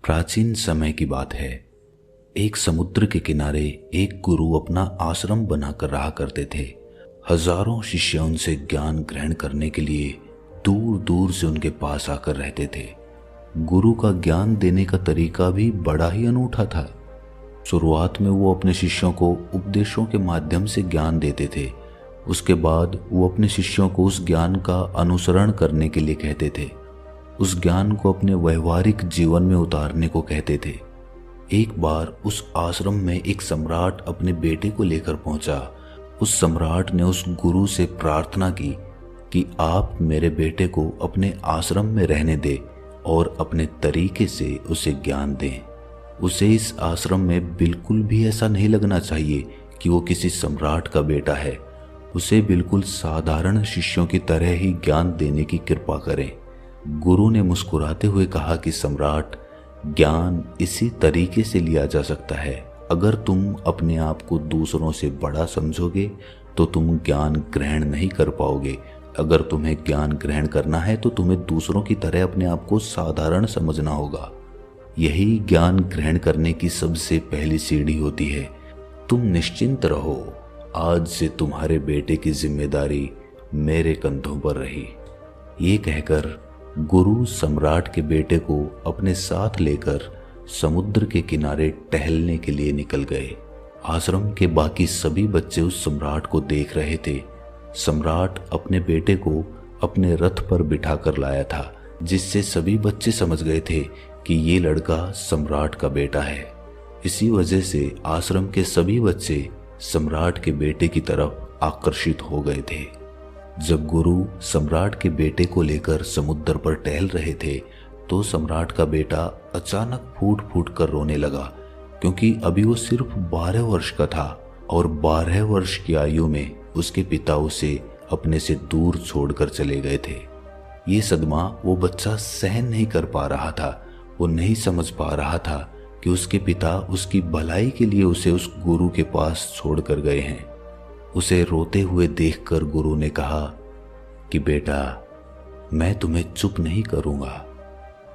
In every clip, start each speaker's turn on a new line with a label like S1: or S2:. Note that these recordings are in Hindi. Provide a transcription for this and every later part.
S1: प्राचीन समय की बात है। एक समुद्र के किनारे एक गुरु अपना आश्रम बनाकर रहा करते थे। हजारों शिष्य उनसे ज्ञान ग्रहण करने के लिए दूर दूर से उनके पास आकर रहते थे। गुरु का ज्ञान देने का तरीका भी बड़ा ही अनूठा था। शुरुआत में वो अपने शिष्यों को उपदेशों के माध्यम से ज्ञान देते थे। उसके बाद वो अपने शिष्यों को उस ज्ञान का अनुसरण करने के लिए कहते थे, उस ज्ञान को अपने व्यवहारिक जीवन में उतारने को कहते थे। एक बार उस आश्रम में एक सम्राट अपने बेटे को लेकर पहुंचा। उस सम्राट ने उस गुरु से प्रार्थना की कि आप मेरे बेटे को अपने आश्रम में रहने दें और अपने तरीके से उसे ज्ञान दें। उसे इस आश्रम में बिल्कुल भी ऐसा नहीं लगना चाहिए कि वो किसी सम्राट का बेटा है। उसे बिल्कुल साधारण शिष्यों की तरह ही ज्ञान देने की कृपा करें। गुरु ने मुस्कुराते हुए कहा कि सम्राट, ज्ञान इसी तरीके से लिया जा सकता है। अगर तुम अपने आप को दूसरों से बड़ा समझोगे तो तुम ज्ञान ग्रहण नहीं कर पाओगे। अगर तुम्हें ज्ञान ग्रहण करना है तो तुम्हें दूसरों की तरह अपने आप को साधारण समझना होगा। यही ज्ञान ग्रहण करने की सबसे पहली सीढ़ी होती है। तुम निश्चिंत रहो, आज से तुम्हारे बेटे की जिम्मेदारी मेरे कंधों पर रही। ये कहकर गुरु सम्राट के बेटे को अपने साथ लेकर समुद्र के किनारे टहलने के लिए निकल गए। आश्रम के बाकी सभी बच्चे उस सम्राट को देख रहे थे। सम्राट अपने बेटे को अपने रथ पर बिठा कर लाया था, जिससे सभी बच्चे समझ गए थे कि ये लड़का सम्राट का बेटा है। इसी वजह से आश्रम के सभी बच्चे सम्राट के बेटे की तरफ आकर्षित हो गए थे। जब गुरु सम्राट के बेटे को लेकर समुद्र पर टहल रहे थे तो सम्राट का बेटा अचानक फूट फूट कर रोने लगा, क्योंकि अभी वो सिर्फ 12 वर्ष का था और 12 वर्ष की आयु में उसके पिता उसे अपने से दूर छोड़कर चले गए थे। ये सदमा वो बच्चा सहन नहीं कर पा रहा था। वो नहीं समझ पा रहा था कि उसके पिता उसकी भलाई के लिए उसे उस गुरु के पास छोड़कर गए हैं। उसे रोते हुए देखकर गुरु ने कहा कि बेटा, मैं तुम्हें चुप नहीं करूंगा।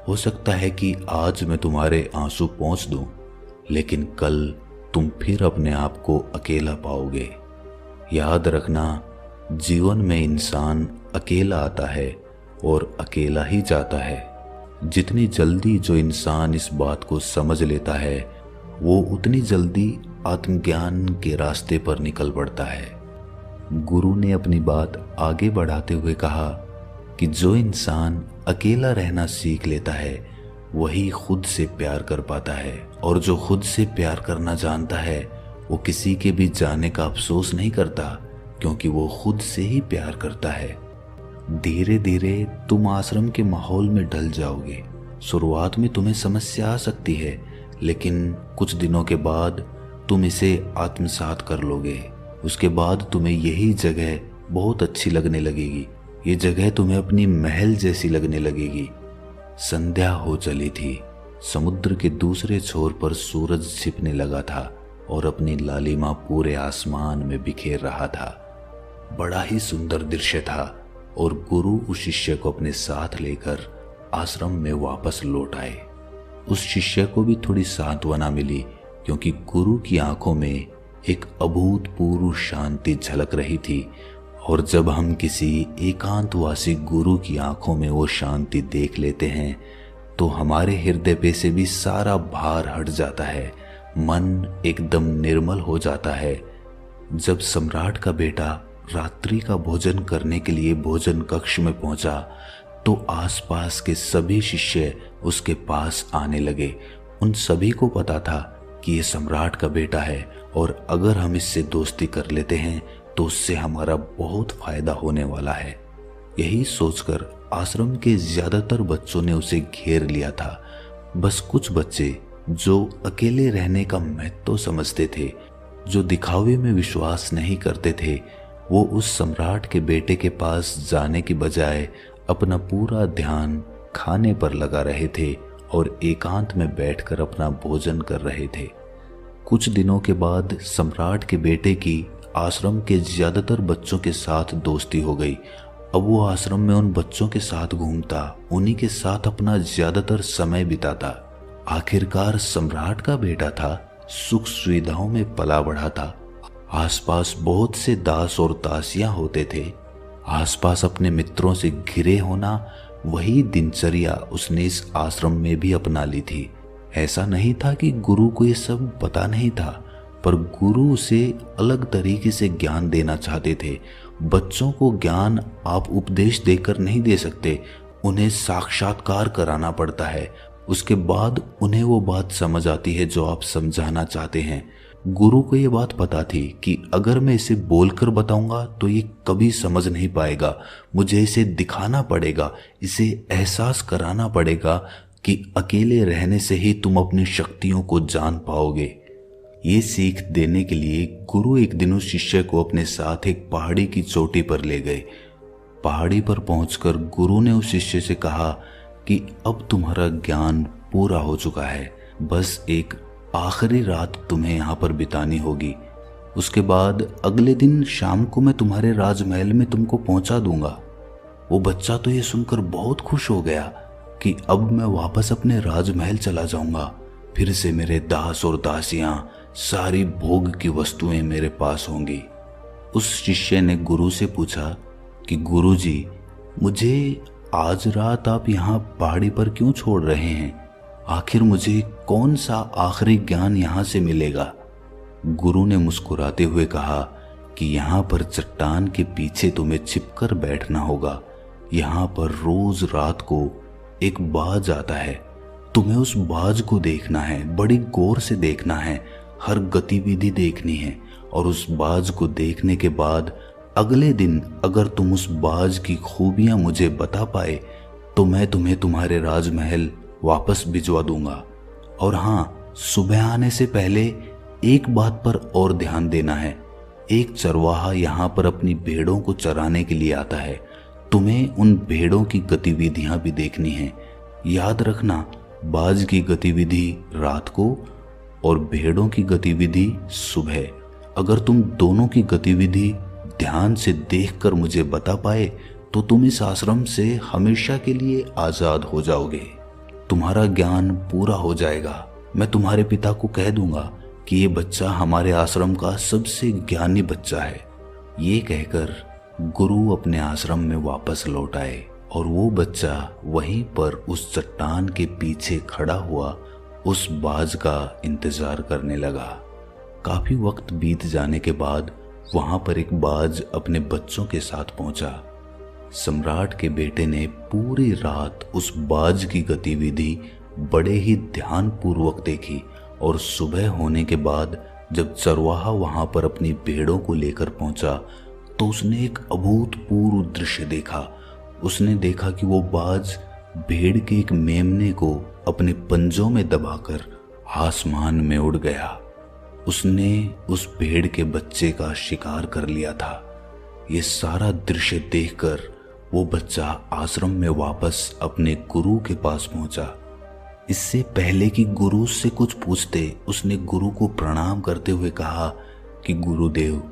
S1: हो सकता है कि आज मैं तुम्हारे आंसू पोंछ दूं, लेकिन कल तुम फिर अपने आप को अकेला पाओगे। याद रखना, जीवन में इंसान अकेला आता है और अकेला ही जाता है। जितनी जल्दी जो इंसान इस बात को समझ लेता है, वो उतनी जल्दी आत्मज्ञान के रास्ते पर निकल पड़ता है। गुरु ने अपनी बात आगे बढ़ाते हुए कहा कि जो इंसान अकेला रहना सीख लेता है वही खुद से प्यार कर पाता है, और जो खुद से प्यार करना जानता है वो किसी के भी जाने का अफसोस नहीं करता, क्योंकि वो खुद से ही प्यार करता है। धीरे धीरे तुम आश्रम के माहौल में ढल जाओगे। शुरुआत में तुम्हें समस्या आ सकती है, लेकिन कुछ दिनों के बाद तुम इसे आत्मसात कर लोगे। उसके बाद तुम्हें यही जगह बहुत अच्छी लगने लगेगी। ये जगह तुम्हें अपनी महल जैसी लगने लगेगी। संध्या हो चली थी। समुद्र के दूसरे छोर पर सूरज छिपने लगा था और अपनी लालिमा पूरे आसमान में बिखेर रहा था। बड़ा ही सुंदर दृश्य था और गुरु उस शिष्य को अपने साथ लेकर आश्रम में वापस लौट आए। उस शिष्य को भी थोड़ी सांत्वना मिली, क्योंकि गुरु की आंखों में एक अभूतपूर्व शांति झलक रही थी। और जब हम किसी एकांतवासी गुरु की आंखों में वो शांति देख लेते हैं तो हमारे हृदय पे से भी सारा भार हट जाता है, मन एकदम निर्मल हो जाता है। जब सम्राट का बेटा रात्रि का भोजन करने के लिए भोजन कक्ष में पहुंचा तो आसपास के सभी शिष्य उसके पास आने लगे। उन सभी को पता था कि ये सम्राट का बेटा है और अगर हम इससे दोस्ती कर लेते हैं तो उससे हमारा बहुत फायदा होने वाला है। यही सोचकर आश्रम के ज्यादातर बच्चों ने उसे घेर लिया था। बस कुछ बच्चे जो अकेले रहने का महत्व समझते थे, जो दिखावे में विश्वास नहीं करते थे, वो उस सम्राट के बेटे के पास जाने की बजाय अपना पूरा ध्यान खाने पर लगा रहे थे और एकांत में बैठकर अपना भोजन कर रहे थे। कुछ दिनों के बाद सम्राट के बेटे की आश्रम के ज्यादातर बच्चों के साथ दोस्ती हो गई। अब वो आश्रम में उन बच्चों के साथ घूमता, उन्हीं के साथ अपना ज्यादातर समय बिताता। आखिरकार सम्राट का बेटा था, सुख सुविधाओं में पला बढ़ा था। आसपास बहुत से दास और दासियां होते थे। आसपास अपने मित्रों से घिरे होना, वही दिनचर्या उसने इस आश्रम में भी अपना ली थी। ऐसा नहीं था कि गुरु को ये सब पता नहीं था, पर गुरु उसे अलग तरीके से ज्ञान देना चाहते थे। बच्चों को ज्ञान आप उपदेश देकर नहीं दे सकते, उन्हें साक्षात्कार कराना पड़ता है। उसके बाद उन्हें वो बात समझ आती है जो आप समझाना चाहते हैं। गुरु को ये बात पता थी कि अगर मैं इसे बोलकर बताऊंगा तो ये कभी समझ नहीं पाएगा। मुझे इसे दिखाना पड़ेगा, इसे एहसास कराना पड़ेगा कि अकेले रहने से ही तुम अपनी शक्तियों को जान पाओगे। ये सीख देने के लिए गुरु एक दिन उस शिष्य को अपने साथ एक पहाड़ी की चोटी पर ले गए। पहाड़ी पर पहुंचकर गुरु ने उस शिष्य से कहा कि अब तुम्हारा ज्ञान पूरा हो चुका है, बस एक आखिरी रात तुम्हें यहाँ पर बितानी होगी। उसके बाद अगले दिन शाम को मैं तुम्हारे राजमहल में तुमको पहुंचा दूंगा। वो बच्चा तो ये सुनकर बहुत खुश हो गया कि अब मैं वापस अपने राजमहल चला जाऊंगा, फिर से मेरे दास और दासियां, सारी भोग की वस्तुएं मेरे पास होंगी। उस शिष्य ने गुरु से पूछा कि गुरुजी, मुझे आज रात आप यहाँ पहाड़ी पर क्यों छोड़ रहे हैं? आखिर मुझे कौन सा आखिरी ज्ञान यहाँ से मिलेगा? गुरु ने मुस्कुराते हुए कहा कि यहाँ पर चट्टान के पीछे तुम्हें छिपकर बैठना होगा। यहाँ पर रोज रात को एक बाज आता है, तुम्हें उस बाज को देखना है, बड़ी गौर से देखना है, हर गतिविधि देखनी है। और उस बाज को देखने के बाद अगले दिन अगर तुम उस बाज की खूबियां मुझे बता पाए तो मैं तुम्हें तुम्हारे राजमहल वापस भिजवा दूंगा। और हाँ, सुबह आने से पहले एक बात पर और ध्यान देना है। एक चरवाहा यहाँ पर अपनी भेड़ों को चराने के लिए आता है, तुम्हें उन भेड़ों की गतिविधियां भी देखनी है। याद रखना, बाज की गतिविधि रात को और भेड़ों की गतिविधि सुबह। अगर तुम दोनों की गतिविधि ध्यान से देखकर मुझे बता पाए तो तुम इस आश्रम से हमेशा के लिए आजाद हो जाओगे, तुम्हारा ज्ञान पूरा हो जाएगा। मैं तुम्हारे पिता को कह दूंगा कि ये बच्चा हमारे आश्रम का सबसे ज्ञानी बच्चा है। ये कहकर गुरु अपने आश्रम में वापस लौट आए और वो बच्चा वहीं पर उस चट्टान के पीछे खड़ा हुआ उस बाज का इंतजार करने लगा। काफी वक्त बीत जाने के बाद वहां पर एक बाज अपने बच्चों के साथ पहुंचा। सम्राट के बेटे ने पूरी रात उस बाज की गतिविधि बड़े ही ध्यानपूर्वक देखी और सुबह होने के बाद जब चरवाहा वहां पर अपनी भेड़ों को लेकर पहुंचा तो उसने एक अभूतपूर्व दृश्य देखा। उसने देखा कि वो बाज भेड़ के एक मेमने को अपने पंजों में दबाकर आसमान में उड़ गया। उसने उस भेड़ के बच्चे का शिकार कर लिया था। ये सारा दृश्य देखकर वो बच्चा आश्रम में वापस अपने गुरु के पास पहुंचा। इससे पहले कि गुरु उससे कुछ पूछते, उसने गुरु को प्रणाम करते हुए कहा कि गुरुदेव,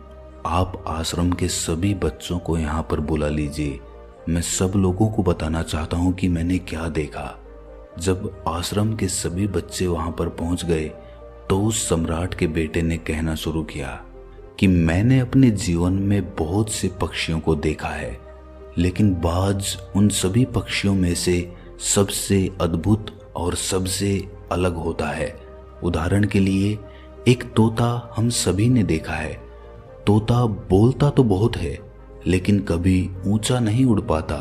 S1: आप आश्रम के सभी बच्चों को यहाँ पर बुला लीजिए। मैं सब लोगों को बताना चाहता हूँ कि मैंने क्या देखा। जब आश्रम के सभी बच्चे वहां पर पहुंच गए तो उस सम्राट के बेटे ने कहना शुरू किया कि मैंने अपने जीवन में बहुत से पक्षियों को देखा है, लेकिन बाज उन सभी पक्षियों में से सबसे अद्भुत और सबसे अलग होता है। उदाहरण के लिए एक तोता हम सभी ने देखा है। तोता बोलता तो बहुत है लेकिन कभी ऊंचा नहीं उड़ पाता,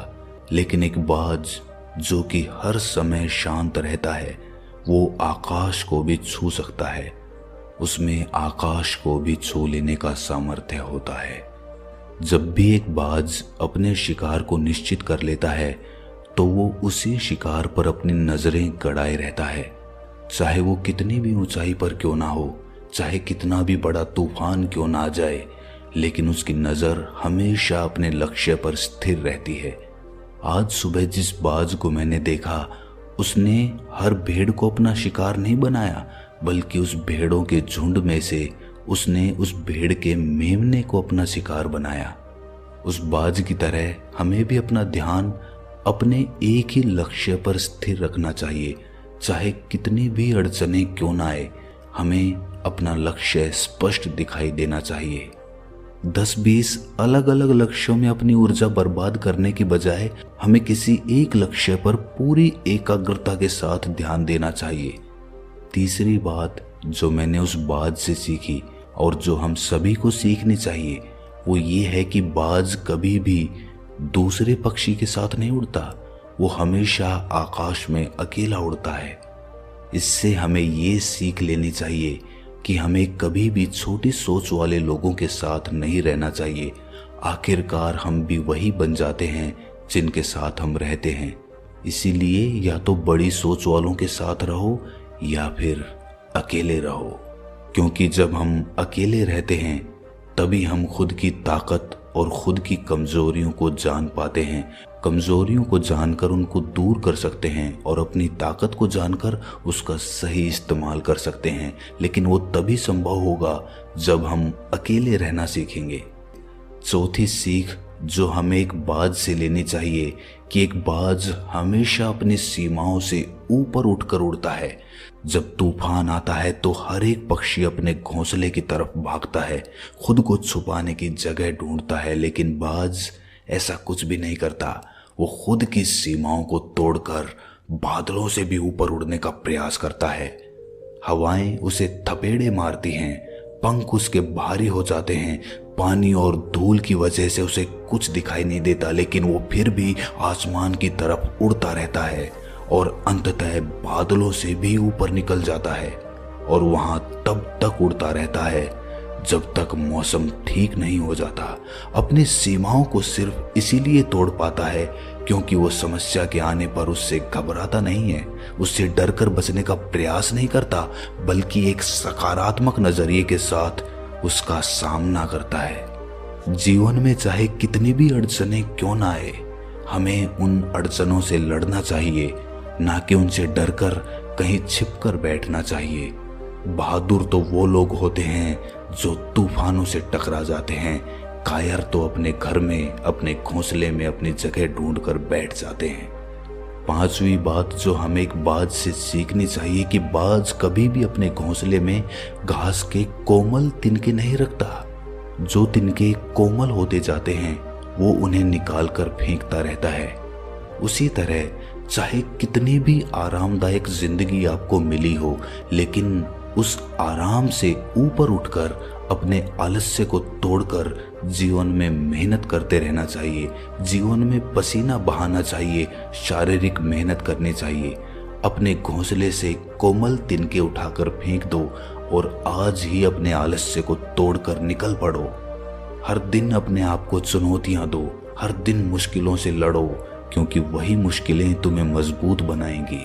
S1: लेकिन एक बाज जो कि हर समय शांत रहता है, वो आकाश को भी छू सकता है। उसमें आकाश को भी छू लेने का सामर्थ्य होता है। जब भी एक बाज अपने शिकार को निश्चित कर लेता है तो वो उसी शिकार पर अपनी नजरें गड़ाए रहता है, चाहे वो कितनी भी ऊंचाई पर क्यों ना हो, चाहे कितना भी बड़ा तूफान क्यों ना आ जाए, लेकिन उसकी नजर हमेशा अपने लक्ष्य पर स्थिर रहती है। आज सुबह जिस बाज को मैंने देखा उसने हर भेड़ को अपना शिकार नहीं बनाया, बल्कि उस भेड़ों के झुंड में से उसने उस भेड़ के मेमने को अपना शिकार बनाया। उस बाज की तरह हमें भी अपना ध्यान अपने एक ही लक्ष्य पर स्थिर रखना चाहिए। चाहे कितनी भी अड़चनें क्यों ना आए, हमें अपना लक्ष्य स्पष्ट दिखाई देना चाहिए। 10-20 अलग अलग लक्ष्यों में अपनी ऊर्जा बर्बाद करने की बजाय हमें किसी एक लक्ष्य पर पूरी एकाग्रता के साथ ध्यान देना चाहिए। तीसरी बात जो मैंने उस बाज से सीखी और जो हम सभी को सीखनी चाहिए वो ये है कि बाज कभी भी दूसरे पक्षी के साथ नहीं उड़ता, वो हमेशा आकाश में अकेला उड़ता है। इससे हमें ये सीख लेनी चाहिए कि हमें कभी भी छोटी सोच वाले लोगों के साथ नहीं रहना चाहिए। आखिरकार हम भी वही बन जाते हैं जिनके साथ हम रहते हैं। इसीलिए या तो बड़ी सोच वालों के साथ रहो या फिर अकेले रहो, क्योंकि जब हम अकेले रहते हैं तभी हम खुद की ताकत और खुद की कमजोरियों को जान पाते हैं। कमजोरियों को जानकर उनको दूर कर सकते हैं और अपनी ताकत को जानकर उसका सही इस्तेमाल कर सकते हैं। लेकिन वो तभी संभव होगा जब हम अकेले रहना सीखेंगे। चौथी सीख जो हमें एक बाज से लेनी चाहिए कि एक बाज हमेशा अपनी सीमाओं से ऊपर उठकर उड़ता है। जब तूफान आता है तो हर एक पक्षी अपने घोंसले की तरफ भागता है, खुद को छुपाने की जगह ढूंढता है, लेकिन बाज ऐसा कुछ भी नहीं करता। वो खुद की सीमाओं को तोड़कर बादलों से भी ऊपर उड़ने का प्रयास करता है। हवाएं उसे थपेड़े मारती हैं, पंख उसके भारी हो जाते हैं, पानी और धूल की वजह से उसे कुछ दिखाई नहीं देता, लेकिन वो फिर भी आसमान की तरफ उड़ता रहता है और अंततः बादलों से भी ऊपर निकल जाता है और वहां तब तक उड़ता रहता है जब तक मौसम ठीक नहीं हो जाता। अपनी सीमाओं को सिर्फ इसीलिए तोड़ पाता है क्योंकि वो समस्या के आने पर उससे घबराता नहीं है, उससे डरकर बचने का प्रयास नहीं करता, बल्कि एक सकारात्मक नजरिए के साथ उसका सामना करता है। जीवन में चाहे कितनी भी अड़चनें क्यों ना आए, हमें उन अड़चनों से लड़ना चाहिए, ना कि उनसे डरकर कहीं छिपकर बैठना चाहिए। बहादुर तो वो लोग होते हैं जो तूफानों से टकरा जाते हैं, कायर तो अपने घर में, अपने घोंसले में अपनी जगह ढूंढकर बैठ जाते हैं। पांचवी बात जो हमें एक बाज से सीखनी चाहिए कि बाज कभी भी अपने घोंसले में घास के कोमल तिनके नहीं रखता। जो तिनके कोमल होते जाते हैं वो उन्हें निकाल कर फेंकता रहता है। उसी तरह चाहे कितनी भी आरामदायक जिंदगी आपको मिली हो, लेकिन उस आराम से ऊपर उठकर अपने आलस्य को तोड़कर जीवन में मेहनत करते रहना चाहिए, जीवन में पसीना बहाना चाहिए, शारीरिक मेहनत करनी चाहिए। अपने घोंसले से कोमल तिनके उठाकर फेंक दो और आज ही अपने आलस्य को तोड़कर निकल पड़ो। हर दिन अपने आप को चुनौतियां दो, हर दिन मुश्किलों से लड़ो, क्योंकि वही मुश्किलें तुम्हें मजबूत बनाएंगी।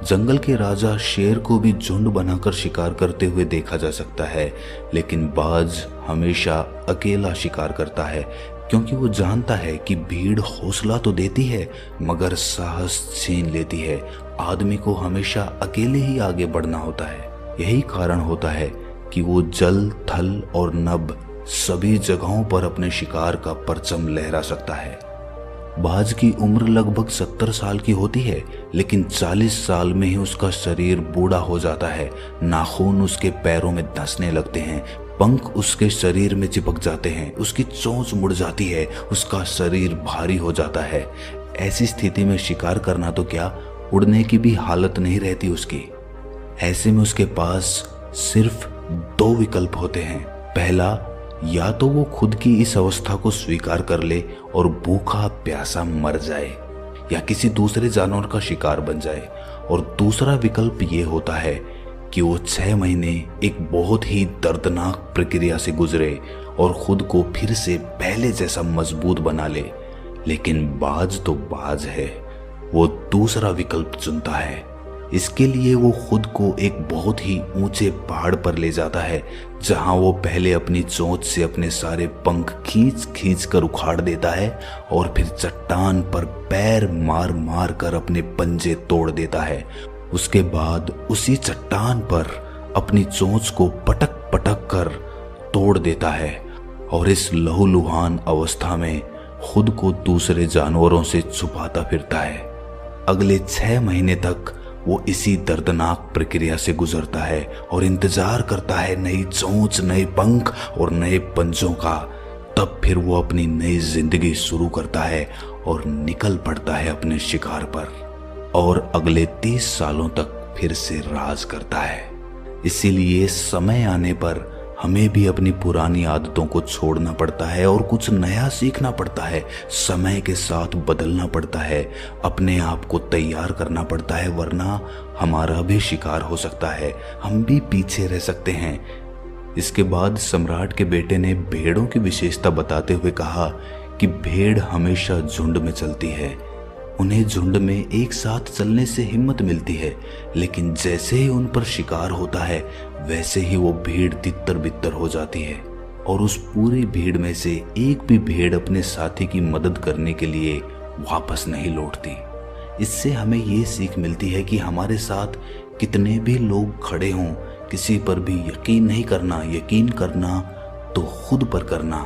S1: जंगल के राजा शेर को भी झुंड बनाकर शिकार करते हुए देखा जा सकता है, लेकिन बाज हमेशा अकेला शिकार करता है, क्योंकि वो जानता है कि भीड़ हौसला तो देती है मगर साहस छीन लेती है। आदमी को हमेशा अकेले ही आगे बढ़ना होता है। यही कारण होता है कि वो जल, थल और नभ सभी जगहों पर अपने शिकार का परचम लहरा सकता है। बाज की उम्र लगभग 70 साल की होती है, लेकिन 40 साल में ही उसका शरीर बूढ़ा हो जाता है। नाखून उसके पैरों में धंसने लगते हैं, पंख उसके शरीर में चिपक जाते हैं, उसकी चोंच मुड़ जाती है, उसका शरीर भारी हो जाता है। ऐसी स्थिति में शिकार करना तो क्या, उड़ने की भी हालत नहीं रहती उसकी। ऐसे में उसके पास सिर्फ 2 विकल्प होते हैं। पहला, या तो वो खुद की इस अवस्था को स्वीकार कर ले और भूखा प्यासा मर जाए या किसी दूसरे जानवर का शिकार बन जाए, और दूसरा विकल्प ये होता है कि वो 6 महीने एक बहुत ही दर्दनाक प्रक्रिया से गुजरे और खुद को फिर से पहले जैसा मजबूत बना ले। लेकिन बाज तो बाज है, वो दूसरा विकल्प चुनता है। इसके लिए वो खुद को एक बहुत ही ऊंचे पहाड़ पर ले जाता है, जहां वो पहले अपनी चोंच से अपने सारे पंख खींच खींच कर उखाड़ देता है और फिर चट्टान पर पैर मार मार कर अपने पंजे तोड़ देता है। उसके बाद उसी चट्टान पर अपनी चोंच को पटक पटक कर तोड़ देता है और इस लहूलुहान अवस्था में खुद को दूसरे जानवरों से छुपाता फिरता है। अगले 6 महीने तक वो इसी दर्दनाक प्रक्रिया से गुजरता है और इंतजार करता है नई चोंच, नए पंख और नए पंजों का। तब फिर वो अपनी नई जिंदगी शुरू करता है और निकल पड़ता है अपने शिकार पर और अगले 30 सालों तक फिर से राज करता है। इसीलिए समय आने पर हमें भी अपनी पुरानी आदतों को छोड़ना पड़ता है और कुछ नया सीखना पड़ता है। समय के साथ बदलना पड़ता है, अपने आप को तैयार करना पड़ता है, वरना हमारा भी शिकार हो सकता है, हम भी पीछे रह सकते हैं। इसके बाद सम्राट के बेटे ने भेड़ों की विशेषता बताते हुए कहा कि भेड़ हमेशा झुंड में चलती है। उन्हें झुंड में एक साथ चलने से हिम्मत मिलती है, लेकिन जैसे ही उन पर शिकार होता है वैसे ही वो भीड़ तितर बितर हो जाती है और उस पूरी भीड़ में से एक भी भेड़ अपने साथी की मदद करने के लिए वापस नहीं लौटती। इससे हमें ये सीख मिलती है कि हमारे साथ कितने भी लोग खड़े हों, किसी पर भी यकीन नहीं करना। यकीन करना तो खुद पर करना,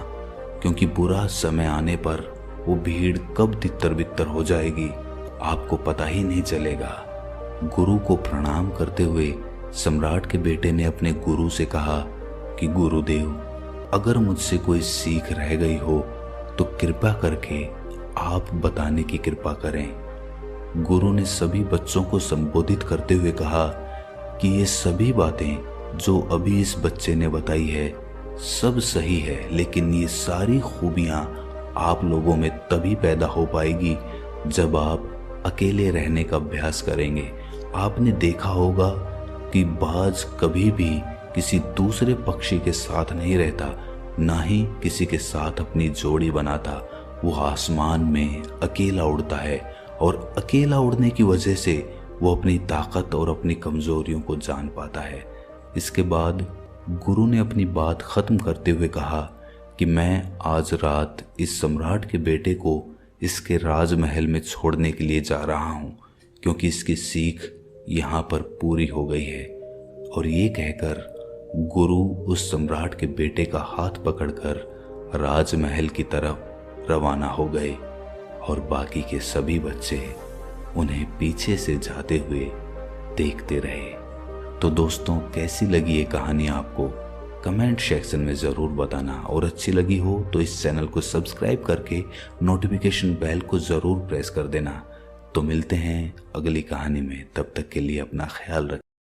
S1: क्योंकि बुरा समय आने पर वो भीड़ कब तितर बितर हो जाएगी आपको पता ही नहीं चलेगा। गुरु को प्रणाम करते हुए सम्राट के बेटे ने अपने गुरु से कहा कि गुरुदेव, अगर मुझसे कोई सीख रह गई हो तो कृपा करके आप बताने की कृपा करें। गुरु ने सभी बच्चों को संबोधित करते हुए कहा कि ये सभी बातें जो अभी इस बच्चे ने बताई है सब सही है, लेकिन ये सारी खूबियां आप लोगों में तभी पैदा हो पाएगी जब आप अकेले रहने का अभ्यास करेंगे। आपने देखा होगा कि बाज कभी भी किसी दूसरे पक्षी के साथ नहीं रहता, ना ही किसी के साथ अपनी जोड़ी बनाता। वो आसमान में अकेला उड़ता है और अकेला उड़ने की वजह से वो अपनी ताकत और अपनी कमजोरियों को जान पाता है। इसके बाद गुरु ने अपनी बात खत्म करते हुए कहा कि मैं आज रात इस सम्राट के बेटे को इसके राजमहल में छोड़ने के लिए जा रहा हूँ, क्योंकि इसकी सीख यहाँ पर पूरी हो गई है। और ये कहकर गुरु उस सम्राट के बेटे का हाथ पकड़कर राजमहल की तरफ रवाना हो गए और बाकी के सभी बच्चे उन्हें पीछे से जाते हुए देखते रहे। तो दोस्तों, कैसी लगी ये कहानी आपको? कमेंट सेक्शन में ज़रूर बताना, और अच्छी लगी हो तो इस चैनल को सब्सक्राइब करके नोटिफिकेशन बेल को ज़रूर प्रेस कर देना। तो मिलते हैं अगली कहानी में, तब तक के लिए अपना ख्याल रखें।